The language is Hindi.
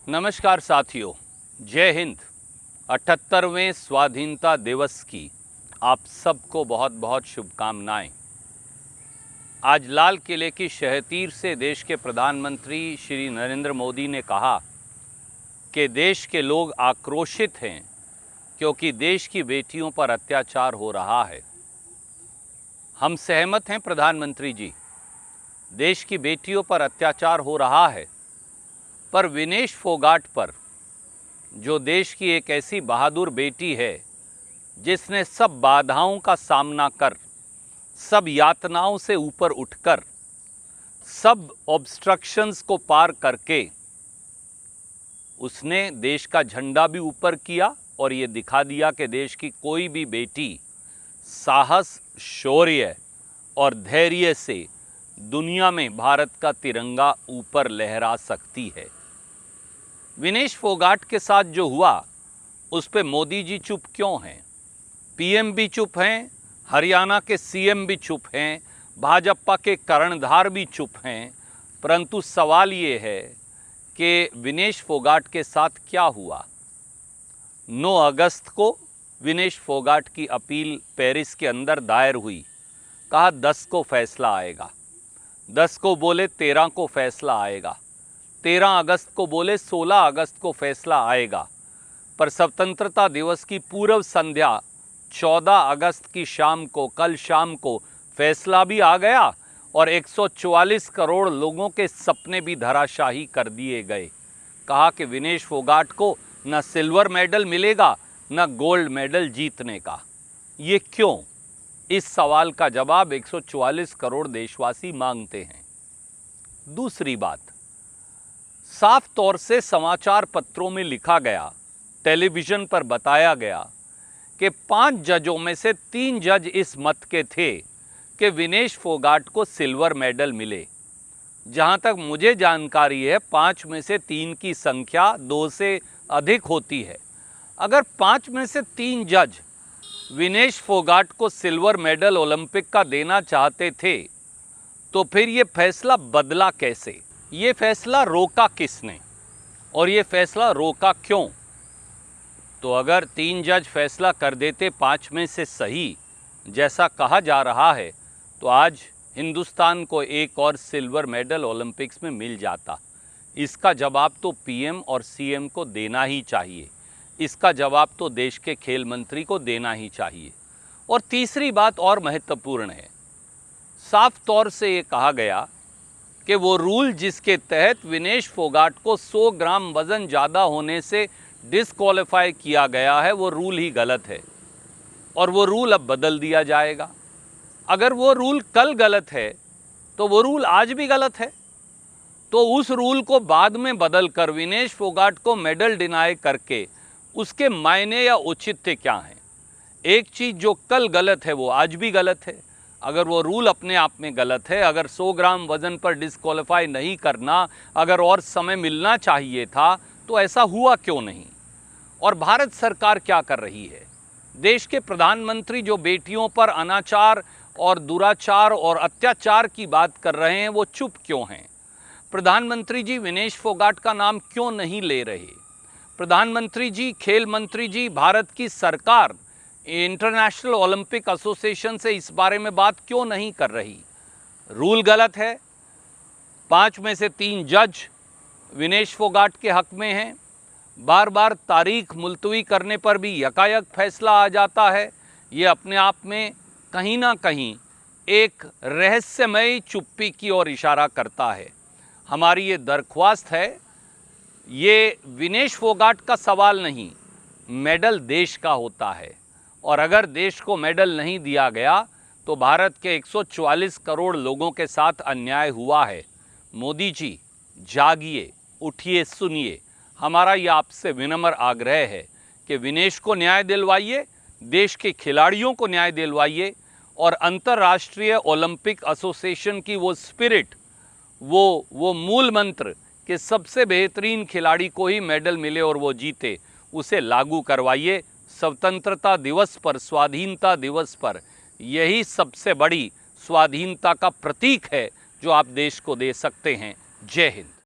नमस्कार साथियों, जय हिंद। 78वें स्वाधीनता दिवस की आप सबको बहुत बहुत शुभकामनाएं। आज लाल किले की शहतीर से देश के प्रधानमंत्री श्री नरेंद्र मोदी ने कहा कि देश के लोग आक्रोशित हैं क्योंकि देश की बेटियों पर अत्याचार हो रहा है। हम सहमत हैं प्रधानमंत्री जी, देश की बेटियों पर अत्याचार हो रहा है, पर विनेश फोगाट पर, जो देश की एक ऐसी बहादुर बेटी है जिसने सब बाधाओं का सामना कर, सब यातनाओं से ऊपर उठकर, सब ऑब्स्ट्रक्शंस को पार करके उसने देश का झंडा भी ऊपर किया और ये दिखा दिया कि देश की कोई भी बेटी साहस, शौर्य और धैर्य से दुनिया में भारत का तिरंगा ऊपर लहरा सकती है। विनेश फोगाट के साथ जो हुआ उस पे मोदी जी चुप क्यों हैं? पीएम भी चुप हैं, हरियाणा के सीएम भी चुप हैं, भाजपा के कर्णधार भी चुप हैं, परंतु सवाल ये है कि विनेश फोगाट के साथ क्या हुआ। 9 अगस्त को विनेश फोगाट की अपील पेरिस के अंदर दायर हुई। कहा 10 को फैसला आएगा, 10 को बोले 13 को फैसला आएगा, 13 अगस्त को बोले 16 अगस्त को फैसला आएगा। पर स्वतंत्रता दिवस की पूर्व संध्या 14 अगस्त की शाम को, कल शाम को फैसला भी आ गया और 144 करोड़ लोगों के सपने भी धराशाही कर दिए गए। कहा कि विनेश फोगाट को न सिल्वर मेडल मिलेगा न गोल्ड मेडल जीतने का। ये क्यों? इस सवाल का जवाब 144 करोड़ देशवासी मांगते हैं। दूसरी बात, साफ तौर से समाचार पत्रों में लिखा गया, टेलीविज़न पर बताया गया कि 5 जजों में से 3 जज इस मत के थे कि विनेश फोगाट को सिल्वर मेडल मिले। जहां तक मुझे जानकारी है 5 में से 3 की संख्या 2 से अधिक होती है। अगर 5 में से 3 जज विनेश फोगाट को सिल्वर मेडल ओलंपिक का देना चाहते थे तो फिर ये फैसला बदला कैसे? ये फैसला रोका किसने और ये फैसला रोका क्यों? तो अगर 3 जज फैसला कर देते 5 में से सही, जैसा कहा जा रहा है, तो आज हिंदुस्तान को एक और सिल्वर मेडल ओलंपिक्स में मिल जाता। इसका जवाब तो पीएम और सीएम को देना ही चाहिए। इसका जवाब तो देश के खेल मंत्री को देना ही चाहिए। और तीसरी बात और महत्वपूर्ण है, साफ तौर से ये कहा गया कि वो रूल जिसके तहत विनेश फोगाट को 100 ग्राम वज़न ज़्यादा होने से डिस्क्वालीफाई किया गया है, वो रूल ही गलत है और वो रूल अब बदल दिया जाएगा। अगर वो रूल कल गलत है तो वो रूल आज भी गलत है। तो उस रूल को बाद में बदल कर विनेश फोगाट को मेडल डिनाई करके उसके मायने या औचित्य क्या हैं? एक चीज़ जो कल गलत है वो आज भी गलत है। अगर वो रूल अपने आप में गलत है, अगर 100 ग्राम वज़न पर डिस्क्वालीफाई नहीं करना, अगर और समय मिलना चाहिए था, तो ऐसा हुआ क्यों नहीं? और भारत सरकार क्या कर रही है? देश के प्रधानमंत्री जो बेटियों पर अनाचार और दुराचार और अत्याचार की बात कर रहे हैं, वो चुप क्यों हैं? प्रधानमंत्री जी विनेश फोगाट का नाम क्यों नहीं ले रहे? प्रधानमंत्री जी, खेल मंत्री जी, भारत की सरकार इंटरनेशनल ओलंपिक एसोसिएशन से इस बारे में बात क्यों नहीं कर रही? रूल गलत है, 5 में से 3 जज विनेश फोगाट के हक में हैं, बार बार तारीख मुलतवी करने पर भी यकायक फैसला आ जाता है। ये अपने आप में कहीं ना कहीं एक रहस्यमयी चुप्पी की ओर इशारा करता है। हमारी ये दरख्वास्त है, ये विनेश फोगाट का सवाल नहीं, मेडल देश का होता है और अगर देश को मेडल नहीं दिया गया तो भारत के 144 करोड़ लोगों के साथ अन्याय हुआ है। मोदी जी, जागिए, उठिए, सुनिए। हमारा ये आपसे विनम्र आग्रह है कि विनेश को न्याय दिलवाइए, देश के खिलाड़ियों को न्याय दिलवाइए और अंतर्राष्ट्रीय ओलंपिक एसोसिएशन की वो स्पिरिट, वो मूल मंत्र कि सबसे बेहतरीन खिलाड़ी को ही मेडल मिले और वो जीते, उसे लागू करवाइए। स्वतंत्रता दिवस पर, स्वाधीनता दिवस पर यही सबसे बड़ी स्वाधीनता का प्रतीक है जो आप देश को दे सकते हैं। जय हिंद।